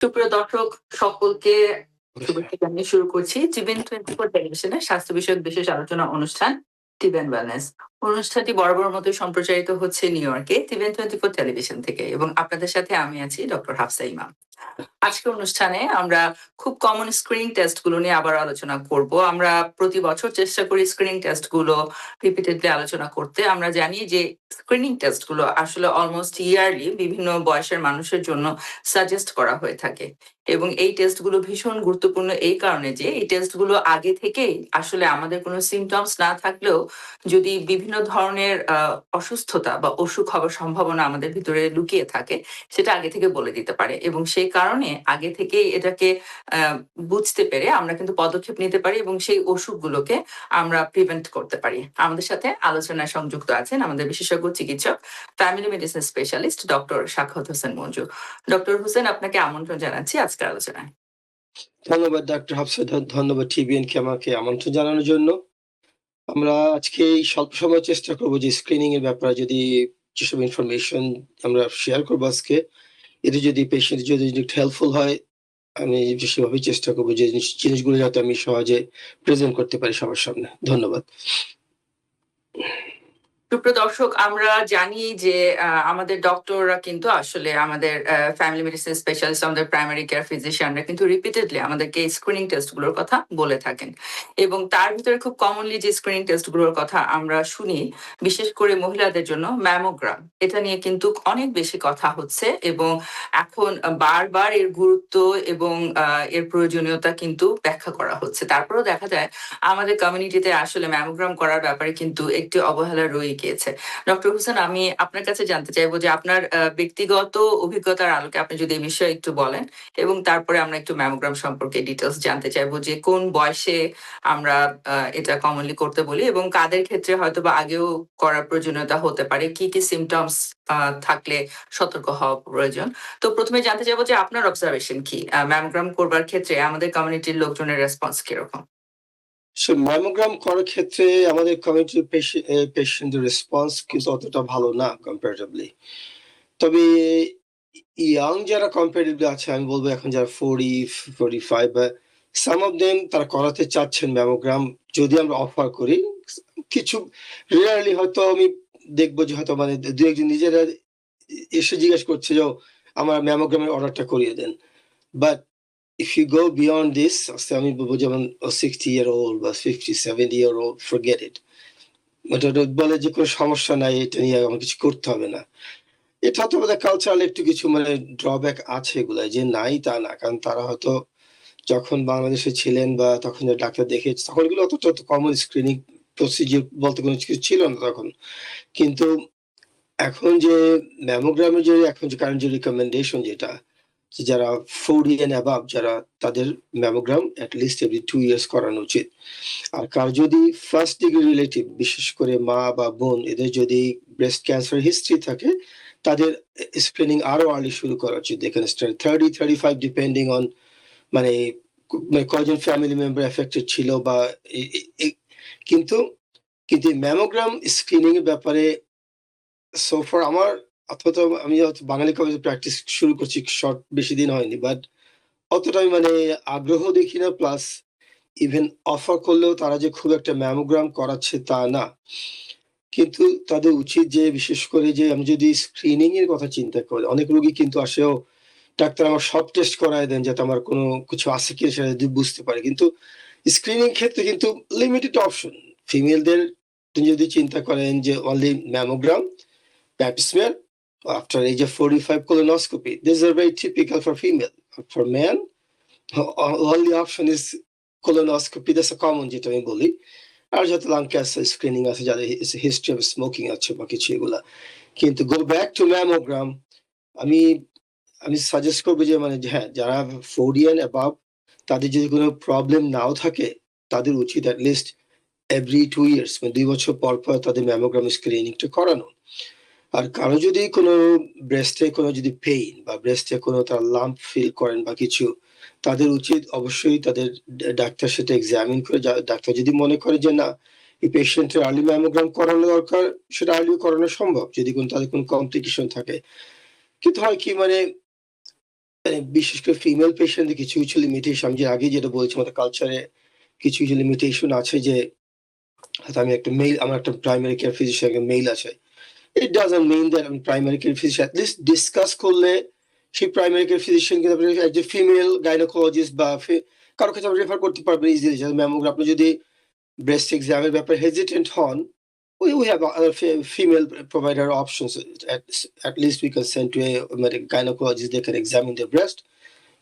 সুপ্রিয় দর্শক সকলকে শুভেচ্ছা জানিয়ে শুরু করছি টিভেন 24 টেলিভিশনের স্বাস্থ্য বিষয়ক বিশেষ আলোচনা অনুষ্ঠান টিভেন ওয়েলনেস। অনুষ্ঠানটি বরাবর মতোই সম্প্রচারিত হচ্ছে নিউ ইয়র্কে টিভেন 24 টেলিভিশন থেকে এবং আপনাদের সাথে আমি আছি ডক্টর হাফসা ইমাম। আজকের অনুষ্ঠানে আমরা খুব কমন স্ক্রিনিং টেস্ট গুলো নিয়ে আবার আলোচনা করব। আমরা প্রতি বছর চেষ্টা করি স্ক্রিনিং টেস্ট গুলো রিপিটেডলি আলোচনা করতে। আমরা জানি যে স্ক্রিনিং টেস্ট গুলো আসলে অলমোস্ট ইয়ারলি বিভিন্ন বয়সের মানুষের জন্য সাজেস্ট করা হয়ে থাকে এবং এই টেস্টগুলো ভীষণ গুরুত্বপূর্ণ এই কারণে যে এই টেস্টগুলো আগে থেকেই আসলে আমাদের কোনো সিমটমস না থাকলেও যদি বিভিন্ন ধরনের অসুস্থতা বা অসুখ হওয়ার সম্ভাবনা আমাদের ভিতরে লুকিয়ে থাকে সেটা আগে থেকে বলে দিতে পারে এবং সেই কারণে আগে থেকেই এটাকে বুঝতে পেরে আমরা কিন্তু পদক্ষেপ নিতে পারি এবং সেই অসুখগুলোকে আমরা প্রিভেন্ট করতে পারি। আমাদের সাথে আলোচনায় সংযুক্ত আছেন আমাদের বিশেষজ্ঞ চিকিৎসক family medicine specialist doctor Sakhawat Hossain Manju. Doctor Hossain, আপনাকে আমন্ত্রণ জানাচ্ছি আজকের আলোচনায়। ধন্যবাদ ডক্টর হাফসা, ধন্যবাদ টিভিএন কে আমাকে আমন্ত্রণ জানানোর জন্য। আমরা আজকে এই স্বল্প সময় চেষ্টা করব যে স্ক্রিনিং এর ব্যাপারে যদি যেসব ইনফরমেশন আমরা শেয়ার করবো আজকে, এটা যদি পেশেন্ট যদি একটু হেল্পফুল হয়, আমি সেভাবে চেষ্টা করবো যে জিনিসগুলো যাতে আমি সহজে প্রেজেন্ট করতে পারি সবার সামনে। ধন্যবাদ। সুপ্রিয় দর্শক, আমরা জানি যে আমাদের ডক্টররা কিন্তু আসলে আমাদের ফ্যামিলি মেডিসিন স্পেশালিস্ট, আমাদের প্রাইমারি কেয়ার ফিজিশিয়ানরা কিন্তু রিপিটেডলি আমাদেরকে স্ক্রিনিং টেস্টগুলোর কথা বলে থাকেন এবং তার ভিতরে খুব কমনলি যে স্ক্রিনিং টেস্টগুলোর কথা আমরা শুনি বিশেষ করে মহিলাদের জন্য ম্যামোগ্রাম, এটা নিয়ে কিন্তু অনেক বেশি কথা হচ্ছে এবং এখন বারবার এর গুরুত্ব এবং এর প্রয়োজনীয়তা কিন্তু ব্যাখ্যা করা হচ্ছে। তারপরেও দেখা যায় আমাদের কমিউনিটিতে আসলে ম্যামোগ্রাম করার ব্যাপারে কিন্তু একটি অবহেলা রয়ে গিয়েছে। ডক্টর হোসেন, আমি আপনার কাছে জানতে চাইবো যে আপনার ব্যক্তিগত অভিজ্ঞতার আলোকে আপনি যদি এই বিষয়ে একটু বলেন এবং তারপরে আমরা একটু ম্যামোগ্রাম সম্পর্কে ডিটেলস জানতে চাইবো যে কোন বয়সে আমরা এটা কমনলি করতে বলি এবং কাদের ক্ষেত্রে হয়তোবা আগেও করার প্রয়োজনীয়তা হতে পারে, কি কি সিমটমস থাকলে সতর্ক হওয়া প্রয়োজন। তো প্রথমে জানতে চাইবো যে আপনার অবজারভেশন কি ম্যামোগ্রাম করবার ক্ষেত্রে আমাদের কমিউনিটির লোকজনের রেসপন্স কিরকম? ম্যামোগ্রাম করার ক্ষেত্রে আমাদের কমিউনিটি পেশেন্টের রেসপন্স কিন্তু অতটা ভালো না কম্পারেটিভলি। তবে ইয়াং যারা কম্পারেটিভলি আছে, আমি বলবো এখন যারা 40-45 বা সাম অফ দেম তারা করাতে চাচ্ছেন ম্যামোগ্রাম, যদি আমরা অফার করি। কিছু রিয়ারলি হয়তো আমি দেখবো যে হয়তো মানে দু একজন নিজেরা এসে জিজ্ঞেস করছে যে আমার ম্যামোগ্রামের অর্ডারটা করিয়ে দেন। But if you go beyond this, আমি বলবো যেমন 60-year-old বা 50-70-year-old, forget it. ওটা বলে যে কোনো সমস্যা নাই, এটা নিয়ে আমার কিছু করতে হবে না। এটা তো বোধহয় কালচারাল একটু কিছু মানে ড্রব্যাক আছে এগুলা, যে নাই তা না, কারণ তারা হয়তো যখন বাংলাদেশে ছিলেন বা তখন যে ডাক্তার দেখেছে তখন এগুলো অত কমন স্ক্রিনিং প্রসিজিওর বলতে কোনো কিছু ছিল না তখন। কিন্তু এখন যে ম্যামোগ্রামের যে এখন যে কারেন্ট যে রিকমেন্ডেশন যেটা, যারা 40 and above যারা, তাদের mammogram at least every 2 years করানো উচিত। আর কার যদি ফার্স্ট ডিগ্রি রিলেটিভ, বিশেষ করে মা বা বোন, এদের যদি ব্রেস্ট ক্যান্সার হিস্ট্রি থাকে, তাদের স্ক্রিনিং আরো আর্লি শুরু করা উচিত। এখানে 30-35 ডিপেন্ডিং অন মানে কয়জন ফ্যামিলি মেম্বার এফেক্টেড ছিল বা কিন্তু কিন্তু ম্যামোগ্রাম স্ক্রিনিং এর ব্যাপারে সোফার আমার অথবা আমি বাঙালি কলেজে প্র্যাকটিস শুরু করছি, শর্ট বেশি দিন হয়নি, বাট অতটা আমি মানে আগ্রহ দেখি না। প্লাস ইভেন অফার করলেও তারা যে খুব একটা ম্যামোগ্রাম করাচ্ছে তা না। কিন্তু তাদের উচিত যে বিশেষ করে যে আমি যদি স্ক্রিনিং এর কথা চিন্তা করি, অনেক রোগী কিন্তু আসেও ডাক্তার আমার সব টেস্ট করায় দেন যাতে আমার কোনো কিছু আছে কি সেটা যদি বুঝতে পারে। কিন্তু স্ক্রিনিং ক্ষেত্রে কিন্তু লিমিটেড অপশন। ফিমেলদের যদি চিন্তা করেন যে only mammogram, pap smear, after age of 45 colonoscopy. These are very typical for female. For men, only option is colonoscopy. That's a common যেটা আমি বলি। আর যাতে লাং ক্যান্সার স্ক্রিনিং আছে, যাদের হিস্ট্রি অফ স্মোকিং আছে বা কিছু এগুলা। কিন্তু গো ব্যাক টু ম্যামোগ্রাম, আমি আমি সাজেস্ট করবো যে মানে হ্যাঁ, যারা 40 and above, তাদের যদি কোনো প্রবলেম নাও থাকে, তাদের উচিত অ্যাটলিস্ট এভরি 2 years, মানে 2 বছর পর পর তাদের ম্যামোগ্রাম স্ক্রিনিংটা করানো। আর কারো যদি কোনো ব্রেস্টে কোনো যদি পেইন বা ব্রেস্টে কোনো তার লাম্প ফিল করেন বা কিছু, তাদের উচিত অবশ্যই তাদের ডাক্তার সেটা এক্সামিন করে, ডাক্তার যদি মনে করে যে না এই পেশেন্টের আর্লি ম্যামোগ্রাম করানো দরকার, সেটা আর্লি করানো সম্ভব যদি তাদের কোনো কমপ্লিকেশন থাকে। কিন্তু হয় কি মানে বিশেষ করে ফিমেল পেশেন্টদের কিছু, কিছু লিমিটেশন আমি যে আগে যেটা বলেছি আমাদের কালচারে কিছু, কিছু লিমিটেশন আছে যে হয়তো আমি একটা আমার একটা প্রাইমারি কেয়ার ফিজিশিয়ান মেইল আছে। It doesn't mean that আমি primary care physician at least discuss করলে সেই প্রাইমারি কেয়ার ফিজিশিয়ানকে আপনি একজন ফিমেল গাইনোকোলজিস্ট বা কারো কাছে আপনি রেফার করতে পারবেন ইজিলি। যেমন ম্যামোগ্রাম আপনি যদি ব্রেস্ট এক্সামের ব্যাপারে হেজিটেন্ট হন, we have other female provider options. At least we can send to a gynecologist, they can examine their breast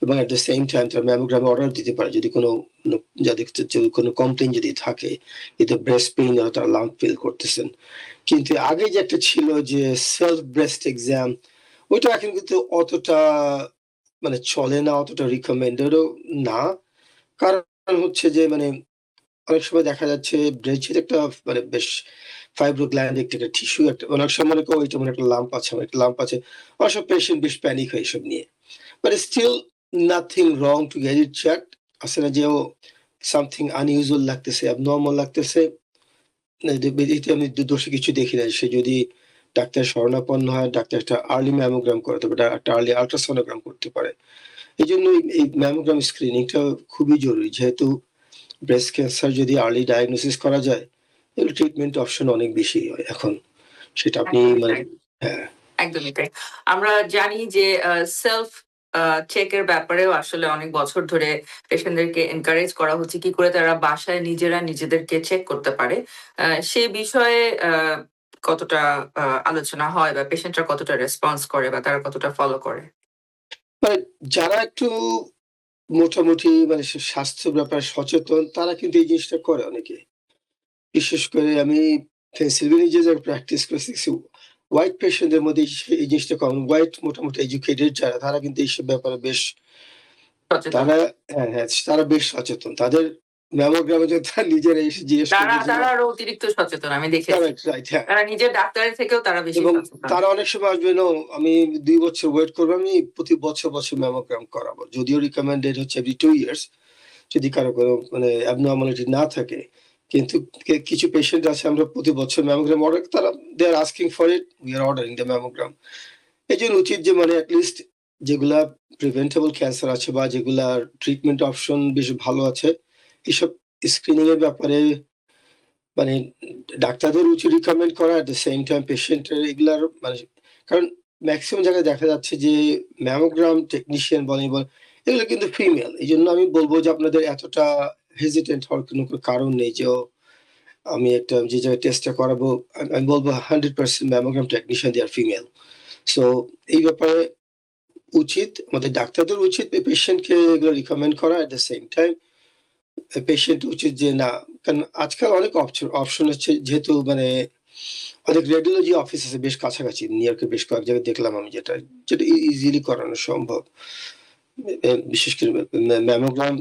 এবং at the same time তারা ম্যামোগ্রামে অর্ডার দিতে পারে যদি যাদের যদি কোনো কমপ্লেইন যদি থাকে এতে ব্রেস্ট পেইন আর তারা লাম্প ফিল করতেছেন। কিন্তু আগে যে একটা ছিল যে সেলফ ব্রেস্ট এক্সাম ওইটা এখন কিন্তু অতটা মানে চলে না, অতটা রিকমেন্ডেডও না। কারণ হচ্ছে যে মানে অনেক সময় দেখা যাচ্ছে ব্রেস্টের একটা মানে বেশ ফাইব্রোগ্ল্যান্ড একটা টিস্যু একটা অনেক সময় মনে করো ওইটা মানে একটা লাম্প আছে, আমার একটা লাম্প আছে। অনেক সময় পেশেন্ট বেশ প্যানিক হয় এসব নিয়ে। But it's still nothing wrong to get it checked. আছে না যে ও something unusual লাগতেছে, abnormal লাগতেছে। এতে আমি দোষে কিছু দেখি না। সে যদি ডাক্তারের শরণাপন্ন হয়, ডাক্তার একটা আর্লি ম্যামোগ্রাম করে তবে একটা আর্লি আল্ট্রাসোনোগ্রাম করতে পারে। এজন্য এই ম্যামোগ্রাম স্ক্রিনিংটা খুবই জরুরি। যেহেতু ব্রেস্ট ক্যান্সার যদি আর্লি ডায়াগনোসিস করা যায়, তাহলে ট্রিটমেন্ট অপশন অনেক বেশি হয় এখন। সেটা আপনি একদমই মানে তাই। হ্যাঁ। একদমই তাই। আমরা জানি যে সেলফ চেক এর ব্যাপারেও আসলে অনেক বছর ধরে পেশেন্টদেরকে এনকারেজ করা হচ্ছে কি করে তারা বাসায় নিজেরা নিজেদেরকে চেক করতে পারে। সে বিষয়ে কতটা আলোচনা হয় বা পেশেন্টরা কতটা রেসপন্স করে বা তারা কতটা ফলো করে? মানে যারা একটু মোটামুটি মানে স্বাস্থ্য ব্যাপারে সচেতন তারা কিন্তু এই জিনিসটা করে অনেকে। বিশেষ করে আমি পেনসিলভেনিয়া যে জায়গায় প্র্যাকটিস করছি হোয়াইট পেশেন্টদের মধ্যে এই জিনিসটা কম। হোয়াইট মোটামুটি এডুকেটেড যারা তারা কিন্তু এইসব ব্যাপারে বেশ সচেতন। তারা হ্যাঁ, হ্যাঁ, তারা বেশ সচেতন। তাদের ম্যামোগ্রামে যদি তারা নিজেরা এসে জিজ্ঞেস তারা করবে যে তারা আরো অতিরিক্ত সচেতন আমি দেখেছি। কারেক্ট রাইট হ্যাঁ। তারা নিজের ডাক্তারের থেকেও তারা বেশি এবং সচেতন। তারা অনেক সময় আসবে নো আমি ২ বছর ওয়েট করব আমি প্রতি বছর ম্যামোগ্রাম করাবো। যদিও রিকমেন্ডেড হচ্ছে এভরি 2 ইয়ার্স যদি কারো কোনো মানে অ্যাবনরমালিটি না থাকে। কিন্তু কিছু পেশেন্ট আছে আমরা প্রতি বছর ম্যামোগ্রাম অর্ডার তারা দে আর asking for it, we are ordering the mammogram. এজন্য উচিত যে মানে এট লিস্ট যেগুলা প্রিভেন্টেবল ক্যান্সার আছে বা যেগুলার ট্রিটমেন্ট অপশন বেশ ভালো আছে, এসব স্ক্রিনিং এর ব্যাপারে মানে ডাক্তারদের উচিত রিকমেন্ড করা এট দ্য সেম টাইম পেশেন্টের এগুলার মানে কারণ মেক্সিমাম জায়গায় দেখা যাচ্ছে যে ম্যামোগ্রাম টেকনিশিয়ান বলেন এগুলো কিন্তু ফিমেল। এজন্য আমি বলব যে আপনাদের এতটা হেজিটেন্ট হওয়ার কোনো কারণ নেই যে আমি একটা যে জায়গায় টেস্টটা করাবো আমি বলব 100% ম্যামোগ্রাম টেকনিশিয়ান দে আর ফিমেল। সো এই ব্যাপারে উচিত আমাদের ডাক্তারদের উচিত পেশেন্টকে এগুলো রিকমেন্ড করা at the same time patient উচিত যে না কারণ আজকাল অনেক অপশন হচ্ছে যেহেতু মানে অনেক রেডিওলজি অফিস আছে বেশ কাছাকাছি নিউ ইয়র্কে বেশ কয়েক জায়গায় দেখলাম আমি যেটা ইজিলি করানো সম্ভব। বিশেষ করে mammogram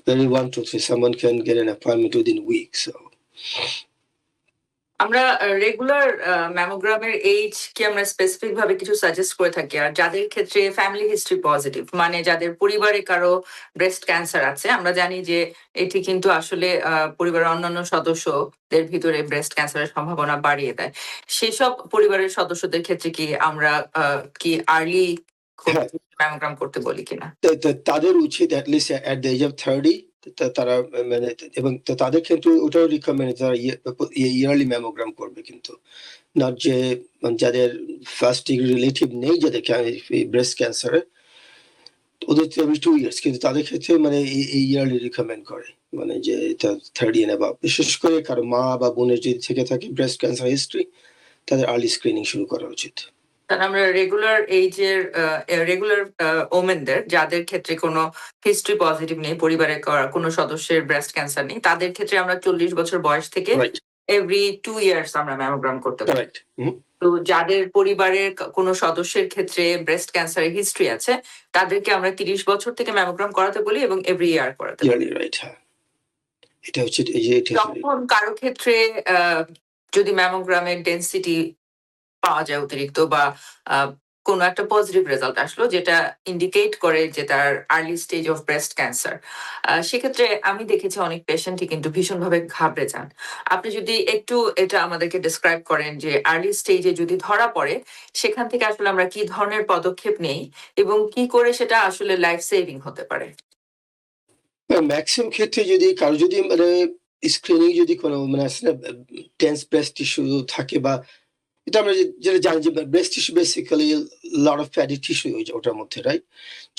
very 1 2 3 someone can get an appointment within a week so আমরা রেগুলার ম্যামোগ্রামের এইজ কি আমরা স্পেসিফিক ভাবে কিছু সাজেস্ট করে থাকি। আর যাদের ক্ষেত্রে ফ্যামিলি হিস্ট্রি পজিটিভ মানে যাদের পরিবারে কারো ব্রেস্ট ক্যান্সার আছে আমরা জানি যে এটি কিন্তু আসলে পরিবারের অন্যান্য সদস্যদের ভিতরে ব্রেস্ট ক্যান্সারের সম্ভাবনা বাড়িয়ে দেয়। সেসব পরিবারের সদস্যদের ক্ষেত্রে কি আমরা কি আর্লি হ্যাঁ ম্যামোগ্রাম করতে বলি কিনা? তাদের উচিত at least at the age of 30 তারা মানে এবং তাদের ক্ষেত্রে ওটাও রিকমেন্ড তারা ইয়ারলি ম্যামোগ্রাম করবে কিন্তু নট যে মানে যাদের ফার্স্ট ডিগ্রি রিলেটিভ নেই যাদের ব্রেস্ট ক্যান্সারে ওদের তো এভরি 2 ইয়ার্স কিন্তু তাদের ক্ষেত্রে মানে এই ইয়ারলি রিকমেন্ড করে মানে যে 30 এন্ড অ্যাবাভ বিশেষ করে কারো মা বা বোনের যদি থেকে থাকে ব্রেস্ট ক্যান্সার হিস্ট্রি তাদের আর্লি স্ক্রিনিং শুরু করা উচিত। তাহলে আমরা রেগুলার এইজের রেগুলার ওমেনদের যাদের ক্ষেত্রে কোনো হিস্ট্রি পজিটিভ নেই, পরিবারের কোনো সদস্যের ব্রেস্ট ক্যান্সার নেই, তাদের ক্ষেত্রে আমরা 40 বছর বয়স থেকে রাইট এভরি 2 ইয়ার্স আমরা ম্যামোগ্রাম করতে পারি। কারেক্ট তো যাদের পরিবারের কোনো সদস্যের ক্ষেত্রে ব্রেস্ট ক্যান্সারের হিস্ট্রি আছে, তাদেরকে আমরা 30 বছর থেকে ম্যামোগ্রাম করাতে বলি এবং এভরি ইয়ার করাতে বলি। ইয়ারলি রাইট হ্যাঁ এটা হচ্ছে এই যে এটা তখন কারো ক্ষেত্রে যদি ম্যামোগ্রামের ডেনসিটি পাওয়া যায় অতিরিক্ত বা কোনো একটা পজিটিভ রেজাল্ট আসলো যেটা ইন্ডিকেট করে যে তার early stage of breast cancer. সেক্ষেত্রে আমি দেখেছি অনেক পেশেন্টই কিন্তু ভীষণভাবে ঘাবড়ে যান। আপনি যদি একটু এটা আমাদেরকে ডেসক্রাইব করেন যে আর্লি স্টেজে যদি ধরা পড়ে সেখান থেকে আসলে আমরা কি ধরনের পদক্ষেপ নেই এবং কি করে সেটা আসলে লাইফ সেভিং হতে পারে? ম্যাক্সিমাম ক্ষেত্রে যদি কারো যদি মানে স্ক্রিনিং যদি কোনো মানে আছে না ডেন্স ব্রেস্ট টিস্যু থাকে বা এটা আমরা যেটা জানি যে breast tissue basically lot of fatty tissue ওটার মধ্যে, রাইট?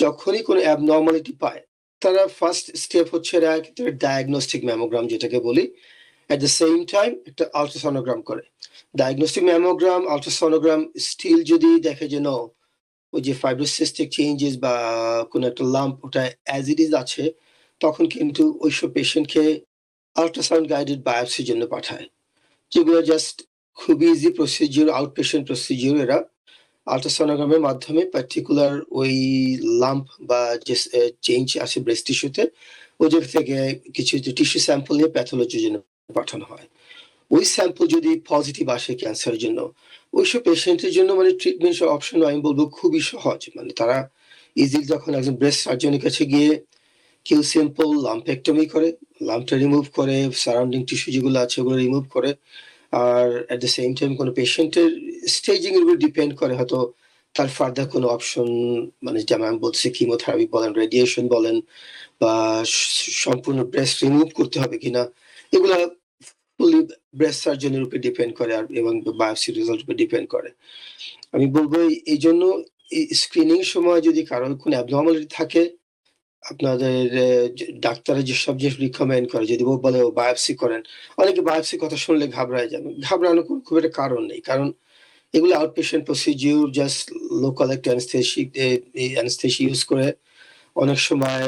যখনই কোনো অ্যাবনরমালিটি পায়, তারা ফার্স্ট স্টেপ হচ্ছে এরা ডায়াগনস্টিক ম্যামোগ্রাম যেটাকে বলি। এট দ্য সেম টাইম একটা আল্ট্রাসনোগ্রাম করে। ডায়াগনস্টিক ম্যামোগ্রাম, আল্ট্রাসনোগ্রাম স্টিল যদি দেখে যে নো, ওই যে ফাইব্রোসিস্টিক চেঞ্জেস বা কোনো একটা লাম্প ওটা অ্যাজ ইট ইজ আছে, তখন কিন্তু ওইসব পেশেন্টকে আল্ট্রাসাউন্ড গাইডেড বায়োপসির জন্য পাঠায়। যেগুলো জাস্ট খুবই easy procedure, out patient procedure. এরা আল্ট্রাসনোগ্রামের মাধ্যমে পার্টিকুলার ওই লাম্প বা যে চেঞ্জ আছে ব্রেস্ট টিস্যুতে, ওদের থেকে কিছু টিস্যু স্যাম্পল নিয়ে প্যাথোলজির জন্য পাঠানো হয়। ওই স্যাম্পল যদি পজিটিভ আসে ক্যান্সারের জন্য, ওইসব পেশেন্টের জন্য মানে ট্রিটমেন্ট অপশন আমি বলবো খুবই সহজ। মানে তারা ইজিলি যখন একজন ব্রেস্ট সার্জনের কাছে গিয়ে কেউ সিম্পল লাম্পেক্টমি করে, লাম্পটা রিমুভ করে, সারাউন্ডিং টিস্যু যেগুলো আছে ওগুলো রিমুভ করে। আর এট দ্য সেম টাইম কোনো পেশেন্টের স্টেজিং এর উপর ডিপেন্ড করে, হয়তো তার ফার্দার কোনো অপশন মানে যেমন আমি বলছি কিমোথেরাপি বলেন, রেডিয়েশন বলেন বা সম্পূর্ণ ব্রেস্ট রিমুভ করতে হবে কিনা, এগুলা ফুলি ব্রেস্ট সার্জনের উপর ডিপেন্ড করে আর এবং বায়োপসি রেজাল্ট উপর ডিপেন্ড করে। আমি বলবো এই জন্য স্ক্রিনিং সময় যদি কারোর কোনো অ্যাবনর্মালিটি থাকে, আপনাদের ডাক্তাররা যেসব জিনিস রিকমেন্ড করে, যদি ও বলে ও বায়োপসি করেন, অনেকে বায়োপসির কথা শুনলে ঘাবড়ায় যাবে। ঘাবড়ানোর খুব একটা কারণ নেই। কারণ এগুলো out patient procedure, just local একটা অ্যানেস্থেসিয়া ইউজ করে অনেক সময়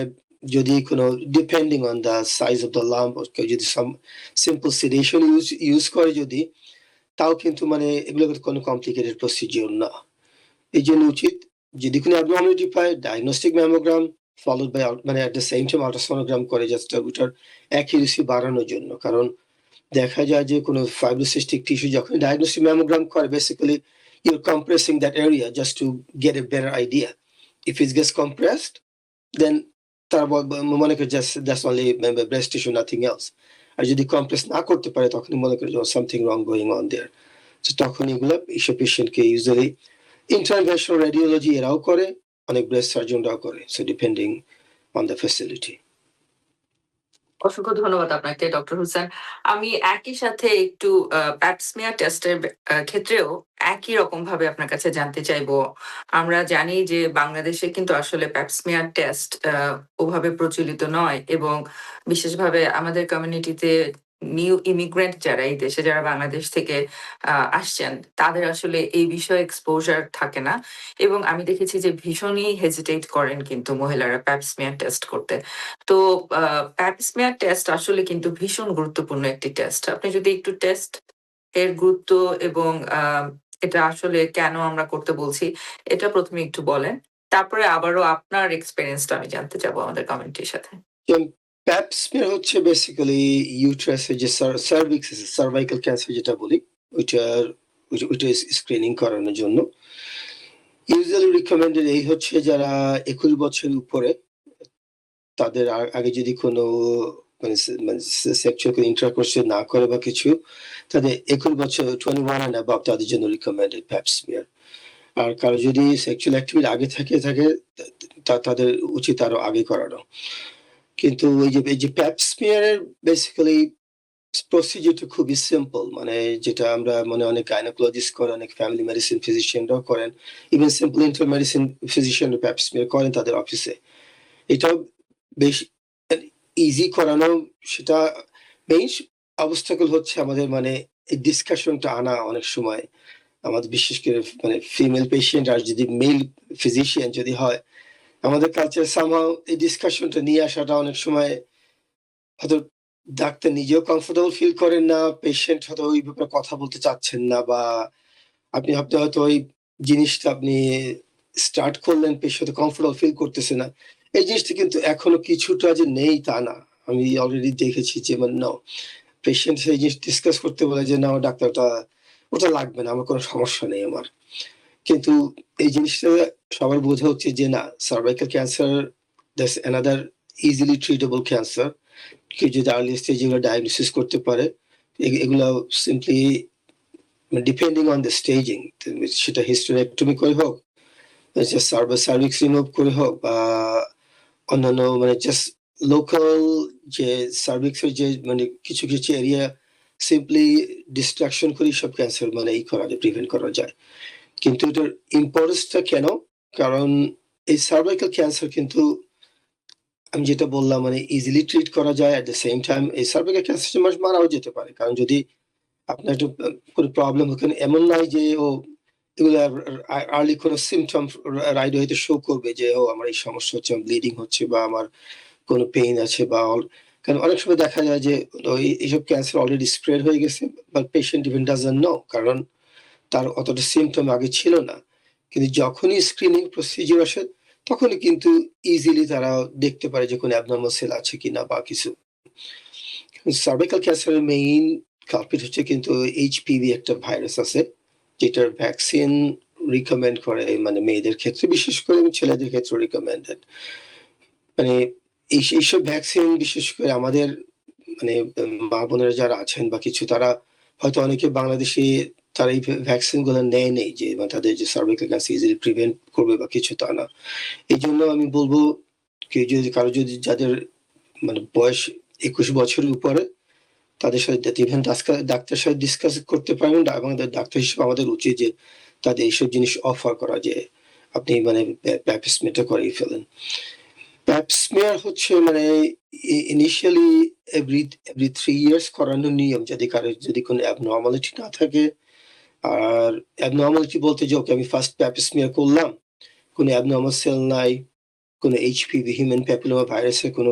যদি কোনো depending on the size of the lump, কেউ যদি সিম্পল সেডেশন ইউজ করে যদি, তাও কিন্তু মানে এগুলো কিন্তু কোনো কমপ্লিকেটেড প্রসিডিউর না। এই জন্য উচিত যদি কোনো অ্যাবনর্মালিটি পায়, ডায়াগনস্টিক ম্যামোগ্রাম ফলোড বাই মানে at the same time ultrasonogram করে জাস্ট ওটার অ্যাকিউরেসি বাড়ানোর জন্য। কারণ দেখা যায় যে কোনো ফাইব্রোসিস্টিক টিস্যু যখন ডায়াগনস্টিক ম্যামোগ্রাম করে, basically you're compressing that area just to get a better idea. If it gets compressed, then তারা মনে করে just that's only breast tissue, nothing else. আর যদি কম্প্রেস না করতে পারে তখন মনে করে something wrong going on there. তো তখন এগুলো এইসব পেশেন্টকে ইউজুয়ালি ইন্টারভেনশনাল রেডিওলজি এরাও করে, অনেক ব্রেস্ট সার্জনরাও করে। So depending on the facility. অসংখ্য ধন্যবাদ আপনাকে ডক্টর হোসেন। আমি একই সাথে একটু প্যাপ স্মিয়ার টেস্টের ক্ষেত্রেও একই রকম ভাবে আপনার কাছে জানতে চাইবো। আমরা জানি যে বাংলাদেশে কিন্তু আসলে প্যাপ স্মিয়ার টেস্ট ওভাবে প্রচলিত নয় এবং বিশেষভাবে আমাদের কমিউনিটিতে নিউ ইমিগ্রেন্ট যারা এই দেশে যারা বাংলাদেশ থেকে আসছেন তাদের আসলে এই বিষয়ে এক্সপোজার থাকে না এবং আমি দেখেছি যে ভীষণই হেজিটেট করেন কিন্তু মহিলারা প্যাপ স্মিয়ার টেস্ট করতে। তো প্যাপ স্মিয়ার টেস্ট আসলে কিন্তু ভীষণ গুরুত্বপূর্ণ একটি টেস্ট। আপনি যদি একটু টেস্ট এর গুরুত্ব এবং এটা আসলে কেন আমরা করতে বলছি এটা ১ম এ একটু বলেন। তারপরে আবারও আপনার এক্সপেরিয়েন্সটা আমি জানতে চাবো আমাদের কমিউনিটির সাথে। প্যাপ স্মিয়ার হচ্ছে বেসিক্যালি ইউট্রাসের যে সার্ভিক্স সার্ভাইকাল ক্যান্সার যেটা বলি, ওইটা স্ক্রিনিং করানোর জন্য ইউজুয়ালি রিকমেন্ডেড এই হচ্ছে যারা ২১ বছরের উপরে, তাদের আগে যদি কোনো মানে সেক্সুয়াল কোনো ইন্টারকোর্স না করে বা কিছু, তাদের ২১ বছর 21 and above তাদের জন্য রিকমেন্ডেড প্যাপ স্মিয়ার। আর কারো যদি সেক্সুয়াল অ্যাক্টিভিটি আগে থাকে তাদের উচিত আরো আগে করানো। কিন্তু এই যে প্যাপ স্মিয়ারের বেসিক্যালি প্রসিডিউরটা খুবই সিম্পল। মানে যেটা আমরা মানে অনেক গাইনোকোলজিস্ট করে, অনেক ফ্যামিলি মেডিসিন ফিজিশিয়ানরাও করেন, even simple inter medicine ফিজিশিয়ানরা প্যাপ smear করেন তাদের অফিসে। এটাও বেশ ইজি করানো। সেটা মেইন অবস্টাকল হচ্ছে আমাদের মানে এই ডিসকাশনটা আনা অনেক সময় আমাদের, বিশেষ করে মানে ফিমেল পেশেন্ট আর যদি মেল ফিজিশিয়ান যদি হয়, আমাদের কালচার সামহাউ এই ডিসকাশনটা নিয়ে আসাটা অনেক সময় হয়তো ডাক্তার নিজেও কমফোর্টেবল ফিল করেন না, পেশেন্ট হয়তো ওই ব্যাপারে কথা বলতে চাচ্ছেন না, বা আপনি হয়তো ওই জিনিসটা আপনি স্টার্ট করলেন, পেশেন্ট কমফোর্টেবল ফিল করতেছে না। এই জিনিসটা কিন্তু এখনো কিছুটা যে নেই তা না। আমি অলরেডি দেখেছি যে মানে নো, পেশেন্ট সেই জিনিস ডিসকাস করতে বলে যে না ডাক্তার ওটা লাগবে না, আমার কোনো সমস্যা নেই আমার। কিন্তু এই জিনিসটা সবার বোঝা উচিত যে না, cervical cancer that's another easily treatable cancer. কেউ যদি আর্লি স্টেজে এগুলো ডায়াগনোসিস করতে পারে, এগুলো simply depending on the staging, সেটা হিস্টেরেক্টমি করে হোক, সার্ভিক্স রিমুভ করে হোক, বা অন্যান্য মানে জাস্ট লোকাল যে সার্ভিক্সের যে মানে কিছু কিছু এরিয়া সিম্পলি ডিস্ট্রাকশন করে সব ক্যান্সার মানে করা যায়, প্রিভেন্ট করা যায়। কিন্তু এটার ইম্পর্টেন্সটা কেন? কারণ এই সার্ভাইকাল ক্যান্সার কিন্তু আমি যেটা বললাম মানে ইজিলি ট্রিট করা যায়, এট দ্য সেম টাইম এই সার্ভাইকাল ক্যান্সার মানুষ মারাও যেতে পারে। কারণ যদি আপনার একটু কোনো প্রবলেম ওখানে এমন নাই যে এগুলো আর্লি কোনো সিমটম রাইট হইতে শো করবে যে আমার এই সমস্যা হচ্ছে, আমার ব্লিডিং হচ্ছে বা আমার কোনো পেইন আছে বা কারণ অনেক সময় দেখা যায় যে এইসব ক্যান্সার অলরেডি স্প্রেড হয়ে গেছে, but patient even doesn't know, কারণ তার অতটা সিমটম আগে ছিল না। কিন্তু যখনই স্ক্রিনিং প্রসিজিওর আসে তখনই কিন্তু ইজিলি তারা দেখতে পারে যে কোনো অ্যাবনর্মাল সেল আছে কিনা বা কিছু। সার্ভাইকাল ক্যান্সারের মেইন কালপ্রিট হচ্ছে কিন্তু এইচপিভি একটা ভাইরাস আছে, যেটার ভ্যাকসিন রিকমেন্ড করে মানে মেয়েদের ক্ষেত্রে বিশেষ করে, এবং ছেলেদের ক্ষেত্রে রিকমেন্ডেড। মানে এইসব ভ্যাকসিন বিশেষ করে আমাদের মানে মা বোনেরা যারা আছেন বা কিছু, তারা হয়তো অনেকে বাংলাদেশে তারা এই ভ্যাকসিন গুলো নেয় নেই, যে তাদের যে সার্ভাইকাল ক্যান্সার ইজিলি প্রিভেন্ট করবে বা কিছু, তা না। এই জন্য আমি বলবো কেউ যদি কারো যদি যাদের মানে বয়স 21 বছরের উপরে, তাদের সাথে ইভেন ডাক্তারের সাথে ডিসকাস করতে পারবেন, এবং ডাক্তার হিসেবে আমাদের উচিত যে তাদের এইসব জিনিস অফার করা, যে আপনি মানে প্যাপস্মিয়ারটা করিয়ে ফেলেন। প্যাপস্মিয়ার হচ্ছে মানে ইনিশিয়ালি এভরি 3 ইয়ার্স করানোর নিয়ম, যদি কোনো অ্যাবনর্মালিটি না থাকে। আর অ্যাবনর্মালিটি বলতে যে ওকে আমি ফার্স্ট প্যাপস্মিয়ার করলাম, কোনো অ্যাবনর্মাল সেল নাই, কোনো এইচপিভি হিউম্যান প্যাপিলোমা ভাইরাসের কোনো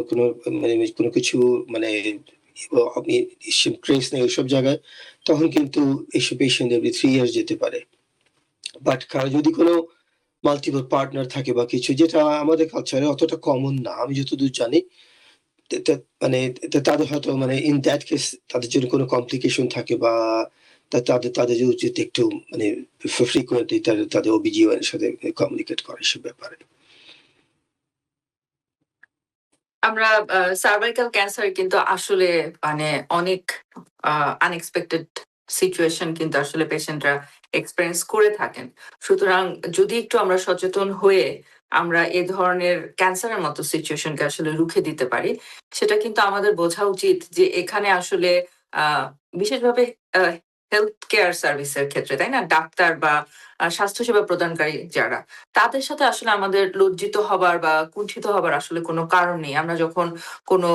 মানে কোনো কিছু মানে আপনি ট্রেস নেই ওইসব জায়গায়, তখন কিন্তু এইসব পেশেন্ট এভরি 3 ইয়ার্স যেতে পারে। বাট কারো যদি কোনো মাল্টিপল পার্টনার থাকে বা কিছু, যেটা আমাদের কালচারে অতটা কমন না আমি যতদূর জানি, মানে তাদের হয়তো মানে ইন দ্যাট কেস তাদের জন্য কোনো কমপ্লিকেশন থাকে, বা তাদের যে উচিত একটু মানে ফ্রিকুয়েন্টলি তাদের OBGYN এর সাথে কমিউনিকেট করে এসব ব্যাপারে। আমরা সার্ভাইকাল ক্যান্সার কিন্তু আসলে মানে অনেক আনএক্সপেক্টেড সিচুয়েশন কিন্তু আসলে পেশেন্টরা এক্সপেরিয়েন্স করে থাকেন। সুতরাং যদি একটু আমরা সচেতন হয়ে আমরা এ ধরনের ক্যান্সারের মতো সিচুয়েশনকে আসলে রুখে দিতে পারি, সেটা কিন্তু আমাদের বোঝা উচিত যে এখানে আসলে বিশেষভাবে আ হেলথ কেয়ার সার্ভিসের ক্ষেত্রে, তাই না? ডাক্তার বা স্বাস্থ্যসেবা প্রদানকারী যারা, তাদের সাথে আসলে আমাদের লজ্জিত হবার বা কুণ্ঠিত হবার আসলে কোনো কারণ নেই। আমরা যখন কোনো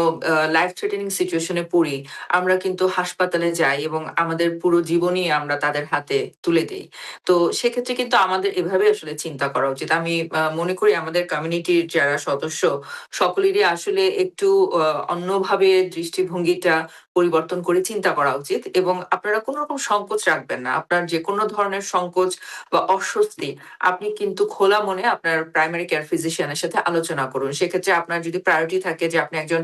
লাইফ থ্রেটেনিং সিচুয়েশন এ পড়ি, আমরা কিন্তু হাসপাতালে যাই এবং আমাদের পুরো জীবনই আমরা তাদের হাতে তুলে দেই। তো সেক্ষেত্রে কিন্তু আমাদের এভাবে আসলে চিন্তা করা উচিত। আমি মনে করি আমাদের কমিউনিটির যারা সদস্য, সকলেরই আসলে একটু অন্যভাবে দৃষ্টিভঙ্গিটা পরিবর্তন করে চিন্তা করা উচিত, এবং আপনারা কোন রকম সংকোচ রাখবেন না। আপনার যেকোনো ধরনের সংকোচ বা অস্বস্তি আপনি কিন্তু খোলা মনে আপনার প্রাইমারি কেয়ার ফিজিশিয়ান এর সাথে আলোচনা করুন। সেক্ষেত্রে আপনার যদি প্রায়োরিটি থাকে যে আপনি একজন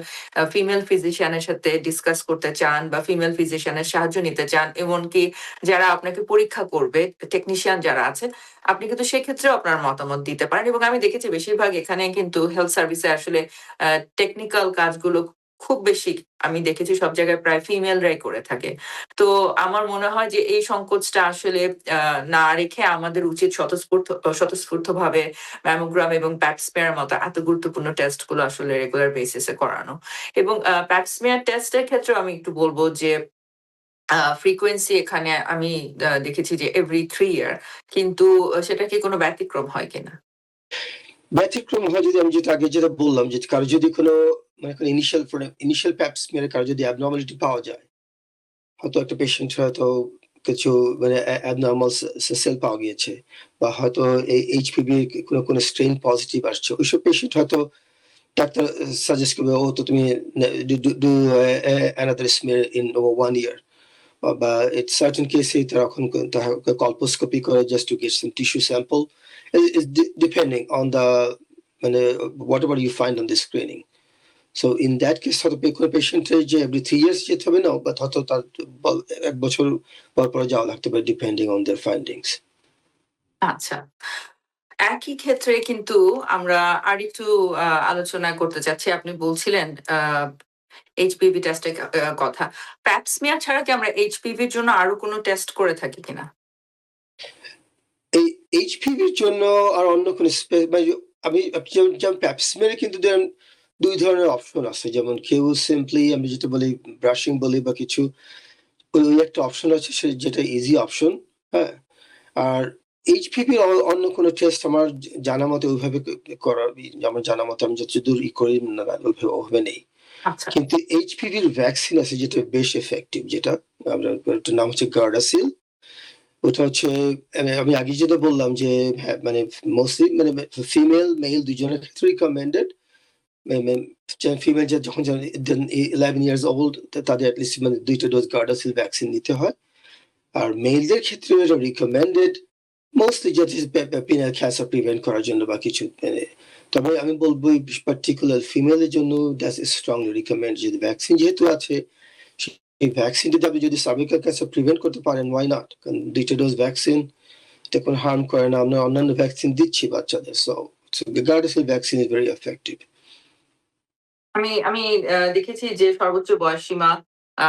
ফিমেল ফিজিশিয়ান এর সাথে ডিসকাস করতে চান বা ফিমেল ফিজিশিয়ান এর সাহায্য নিতে চান, এমনকি যারা আপনাকে পরীক্ষা করবে, টেকনিশিয়ান যারা আছেন, আপনি কিন্তু সেক্ষেত্রেও আপনার মতামত দিতে পারেন। এবং আমি দেখেছি বেশিরভাগ এখানে কিন্তু হেলথ সার্ভিসে আসলে টেকনিক্যাল কাজগুলো খুব বেশি আমি দেখেছি সব জায়গায় প্রায় ফিমেলরাই করে থাকে। তো আমার মনে হয় যে এই সংকোচটা আসলে আ না রেখে আমাদের উচিত স্বতঃস্ফূর্তভাবে ম্যামোগ্রাম এবং প্যাপ স্মিয়ার মতো এত গুরুত্বপূর্ণ টেস্ট গুলো আসলে রেগুলার বেসিস এ করানো। এবং প্যাপ স্মিয়ার টেস্টের ক্ষেত্রেও আমি একটু বলব যে ফ্রিকোয়েন্সি এখানে আমি দেখেছি যে এভরি 3 ইয়ার, কিন্তু সেটা কি কোনো ব্যতিক্রম হয় কিনা? ব্যতিক্রম হয় যদি আমি যেটা বললাম, যে কারো যদি কোনো মানে কোনো ইনিশিয়াল প্যাপ স্মিয়ারে কারো যদি অ্যাবনর্মালিটি পাওয়া যায়, হয়তো একটা পেশেন্ট হয়তো কিছু মানে অ্যাবনর্মাল সেল পাওয়া গিয়েছে, বা হয়তো এইচপিভি কোনো স্ট্রেইন পজিটিভ আসছে, ওইসব পেশেন্ট হয়তো ডাক্তার সাজেস্ট করবে, ও তো তুমি do another smear in 1 year, বা ইন সার্টেন কেসে তখন কলপোস্কোপি করে just to get some tissue sample, depending on the মানে whatever you find on the screening. So in that case হয়তো কোনো পেশেন্টের যে এভরি 3 ইয়ার্স যেতে হবে না, বাট হয়তো তার 1 বছর পর যাওয়া লাগতে পারে, ডিপেন্ডিং অন দেয়ার ফাইন্ডিংস। আচ্ছা। একই ক্ষেত্রে কিন্তু আমরা আরেকটু আলোচনা করতে চাচ্ছি। আপনি বলছিলেন এইচপিভি টেস্টের কথা। প্যাপ স্মিয়ার ছাড়া কি আমরা এইচপিভির জন্য আরো কোনো টেস্ট করে থাকি কিনা? এই এইচপিভির জন্য আর অন্য কোনো মানে আপনি যেমন প্যাপ স্মিয়ারে কিন্তু ধরেন ২ ধরনের অপশন আছে। যেমন কেউ সিম্পলি আমি যেটা বলি ব্রাশিং বলি বা কিছু ওই একটা অপশন আছে যেটা ইজি অপশন, হ্যাঁ? আর এইচপিভির অন্য কোনো টেস্ট আমার জানা মতে ওইভাবে করার আমার জানা মতে আমি যতদূর করি না ওভাবে নেই। আচ্ছা। কিন্তু এইচপিভির ভ্যাকসিন আছে যেটা বেশ এফেক্টিভ, যেটা আমরা ওটার নাম হচ্ছে গার্ডাসিল। ওটা হচ্ছে আমি আগে যেটা বললাম যে হ্যাঁ, মানে মোস্টলি মানে ফিমেল, মেল ২ জনের ক্ষেত্রে রিকমেন্ডেড। ফিমেল যখন 11 ইয়ার্স ওল্ড তাদের এট লিস্ট মানে ২ টা ডোজ গার্ডাসিল ভ্যাকসিন নিতে হয়। আর মেলদের ক্ষেত্রে এটা রিকমেন্ডেড মোস্টলি যেটা পেনাল ক্যান্সার প্রিভেন্ট করার জন্য বা কিছু মানে তবে আমি বলবো পার্টিকুলার ফিমেলের জন্য দ্যাটস স্ট্রংলি রিকমেন্ড যদি ভ্যাকসিন যেহেতু আছে এই ভ্যাকসিনটি আপনি যদি সার্ভিক্যাল ক্যান্সার প্রিভেন্ট করতে পারেন ওয়াই নট, কারণ ২ টা ডোজ ভ্যাকসিন এটা কোনো হার্ম করে না। আমরা অন্যান্য ভ্যাকসিন দিচ্ছি বাচ্চাদের, so Gardasil vaccine is very effective. আমি আমি দেখেছি যে সর্বোচ্চ বয়সসীমা আ